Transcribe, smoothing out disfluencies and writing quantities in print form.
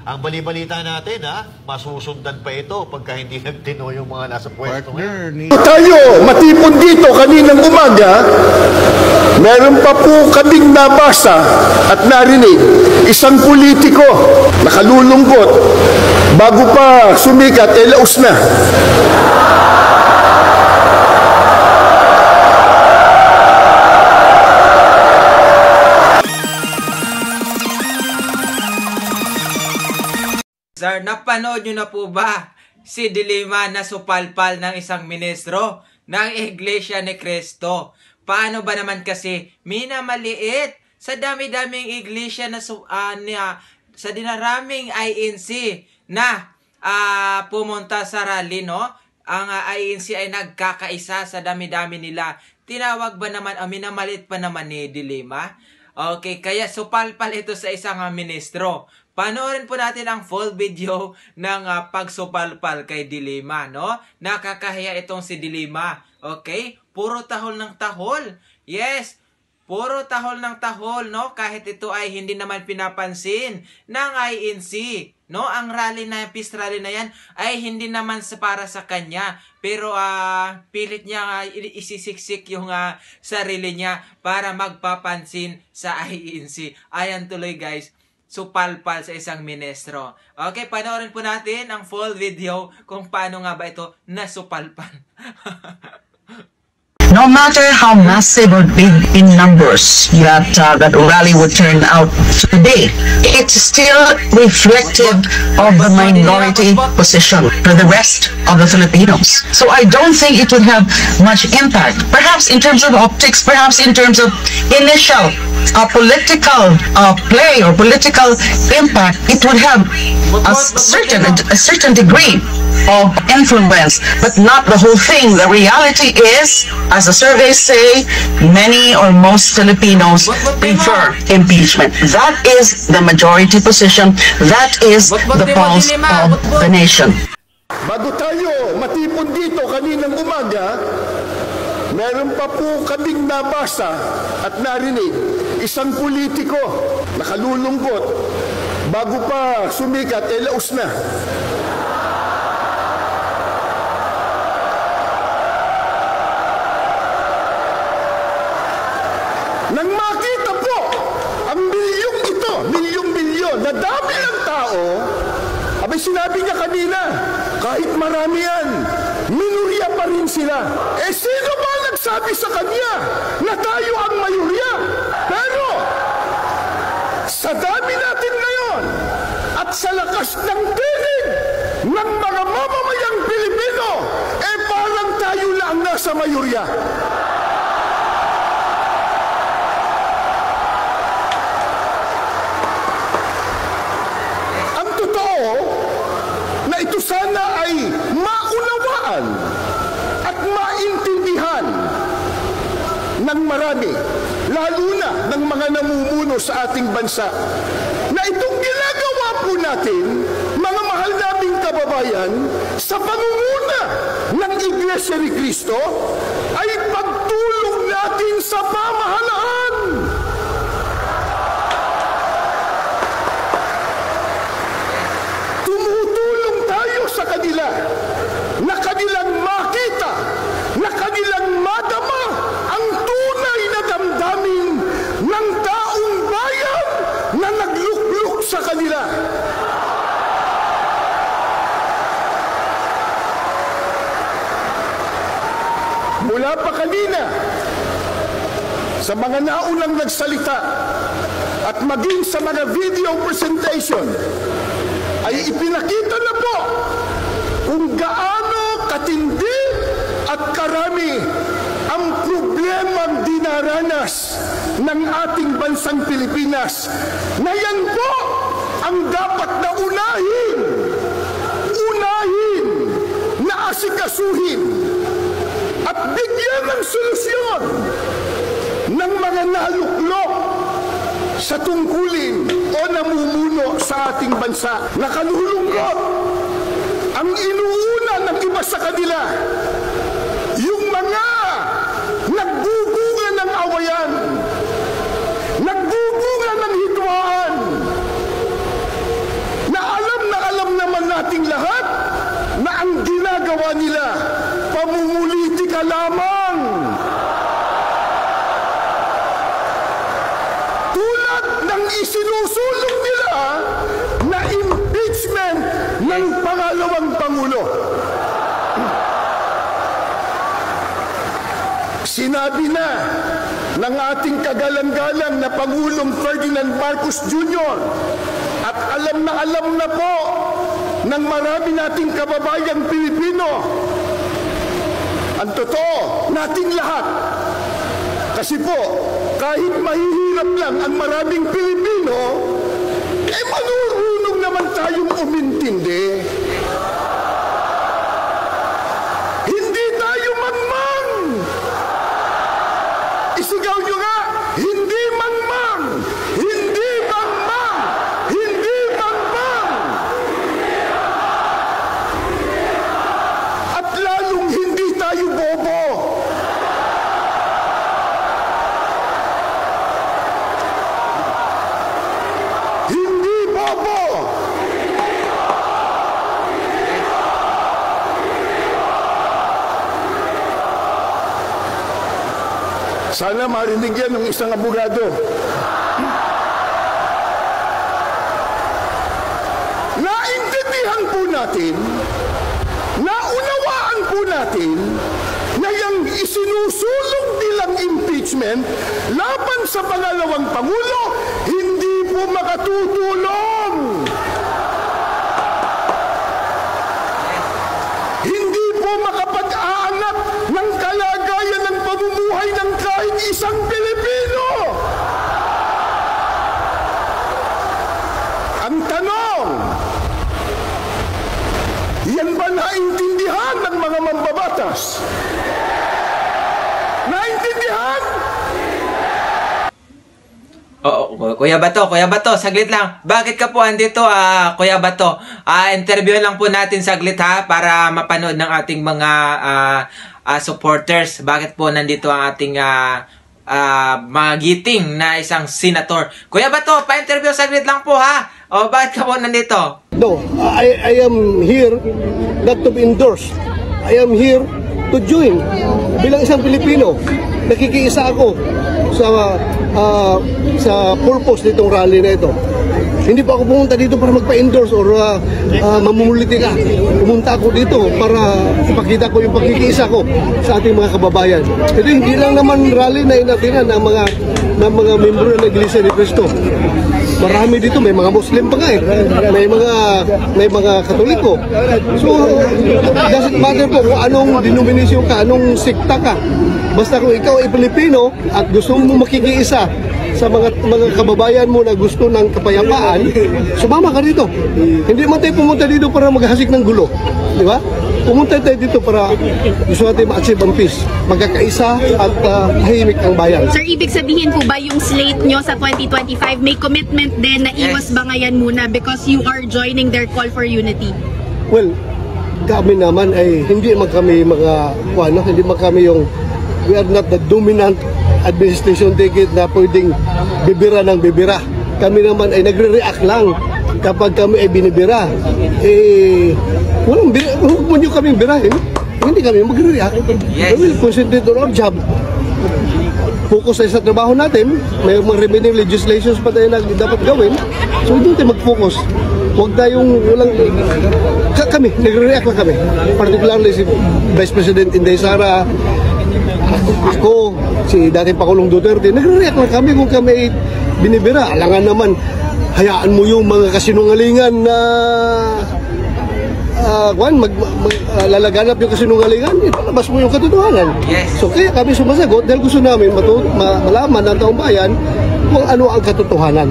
Ang bali-balita natin, masusundan pa ito pagka hindi nagtino yung mga nasa pwesto ngayon. Tayo, matipon dito kaninang umaga, meron pa po kaming nabasa at narinig, isang politiko nakalulungkot, bago pa sumikat, laos na. Sir, napanood nyo na po ba si De Lima na supalpal ng isang ministro ng Iglesia ni Cristo? Paano ba naman kasi minamaliit sa dami-daming iglesia na sa dinaraming INC na pumunta sa rally, no? Ang INC ay nagkakaisa sa dami-dami nila. Tinawag ba naman, minamaliit pa naman ni De Lima? Okay, kaya supalpal ito sa isang ministro. Panoorin po natin ang full video ng pagsupalpal kay De Lima, no? Nakakahiya itong si De Lima, okay? Puro tahol ng tahol. Yes, puro tahol ng tahol, no? Kahit ito ay hindi naman pinapansin ng INC, no? Ang rally na, peace rally na yan ay hindi naman para sa kanya. Pero pilit niya isisiksik yung sarili niya para magpapansin sa INC. Ayan tuloy guys, supalpal sa isang ministro. Okay, panoorin po natin ang full video kung paano nga ba ito nasupalpal. No matter how massive or big in numbers that rally would turn out today, it's still reflective of the minority position for the rest of the Filipinos. So I don't think it would have much impact. Perhaps in terms of optics, perhaps in terms of initial political play or political impact, it would have a certain degree of influence, but not the whole thing. The reality is, as the surveys say, many or most Filipinos prefer impeachment. That is the majority position. That is the pulse of the nation. Bago tayo matipon dito kaninang umaga, meron pa po kaming nabasa at narinig, isang politiko nakalulungkot, bago pa sumikat, laos na. Nang makita po ang milyong ito, milyong-milyon, na dami ng tao, abay sinabi niya kanina, kahit marami yan, minurya pa rin sila. Sino ba nagsabi sa kanya na tayo ang mayurya? Pero, sa dami natin ngayon, at sa lakas ng tinig ng mga mamamayang Pilipino, parang tayo lang nasa mayurya. Na ito sana ay maunawaan at maintindihan ng marami, lalo na ng mga namumuno sa ating bansa, na itong ginagawa po natin, mga mahal naming kababayan, sa pangunguna ng Iglesia ni Cristo, ay pagtulong natin sa pamahalaan. Sa kanila, na kanilang makita, na kanilang madama ang tunay na damdamin ng taong bayan na naglukluk sa kanila. Mula pa kanina, sa mga naunang nagsalita at maging sa mga video presentation, ay ipinakita na po kung gaano katindi at karami ang problemang dinaranas ng ating bansang Pilipinas, na yan po ang dapat na unahin na asikasuhin at bigyan ng solusyon ng mga naluklok sa tungkulin o namumuno sa ating bansa. Nakalulungkot ang inuuna ng iba sa kanila, yung mga nagbubunga ng awayan, nagbubunga ng hidwaan, na kanila, pamumulitika lamang. Tulad ng isinusulong nila na impeachment ng pangalawang Pangulo. Sinabi na ng ating kagalang-galang na Pangulong Ferdinand Marcos Jr. at alam na po ng marami nating kababayang Pilipino ang totoo nating lahat. Kasi po, kahit mahihirap lang ang maraming Pilipino, marunong naman tayong umintindi. Hindi tayo mangmang. Isigaw nyo nga, hindi mangmang! Hindi mangmang! Hindi mangmang! At lalong hindi tayo bobo. Hindi bobo! Sana marinig yan ng isang abogado. Naintindihan po natin, naunawaan po natin, na yung isinusulong nilang impeachment laban sa pangalawang Pangulo, hindi po makatutulong. Hindi po makapag-aanap ng kalagayan ng pamumuhay ng kahit isang Pilipino. Ang tanong, yan ba naintindihan ng mga mambabatas? Naintindihan? Oo, Kuya Bato, saglit lang. Bakit ka po andito, Kuya Bato? Interview lang po natin saglit ha, para mapanood ng ating mga supporters. Bakit po nandito ang ating magiting na isang senator? Kuya Bato, pa-interview saglit lang po ha. O, bakit ka po nandito? No, I am here not to be endorsed. I am here to join. Bilang isang Pilipino, nakikiisa ako sa purpose nitong rally na ito. Hindi pa ako pumunta dito para magpa-endorse or mamumulitika. Pumunta ako dito para ipakita ko yung pagkikiisa ko sa ating mga kababayan. Ito hindi lang naman rally na inatinan ng mga membro ng Iglesia ni Cristo. Marami dito, may mga Muslim pa nga eh. May mga Katoliko. So, doesn't matter po kung anong denomination ka, anong sekta ka. Basta kung ikaw ay Pilipino at gusto mo makikiisa sa mga kababayan mo na gusto ng kapayapaan, sumama ka dito. Hindi man tayo pumunta dito para maghasik ng gulo. Di ba? Pumunta tayo dito para gusto natin ma-achieve ang peace, magkakaisa at tahimik ang bayan. Sir, ibig sabihin po ba yung slate nyo sa 2025 may commitment din na iwas bangayan muna because you are joining their call for unity? Well, kami naman ay hindi man kami hindi man kami yung, we are not the dominant administration ticket na pwedeng bibira ng bibira. Kami naman ay nagre-react lang kapag kami ay binibira. Huwag mo nyo kaming birahin, hindi kami magre-react. Yes. We will concentrate on our job. Focus tayo sa trabaho natin, may mga remaining legislations pa tayo na dapat gawin, so doon tayo mag-focus. Huwag tayong kami, nagre-react lang kami. Particularly si Vice President Inday Sara, ako, si dating Pangulong Duterte, nagre-react lang kami kung kami binibira. Alangan naman, hayaan mo yung mga kasinungalingan na lalaganap yung kasinungalingan, ipalabas mo yung katotohanan. Yes. So kaya kami sumasagot dahil gusto namin malaman ng taong bayan kung ano ang katotohanan.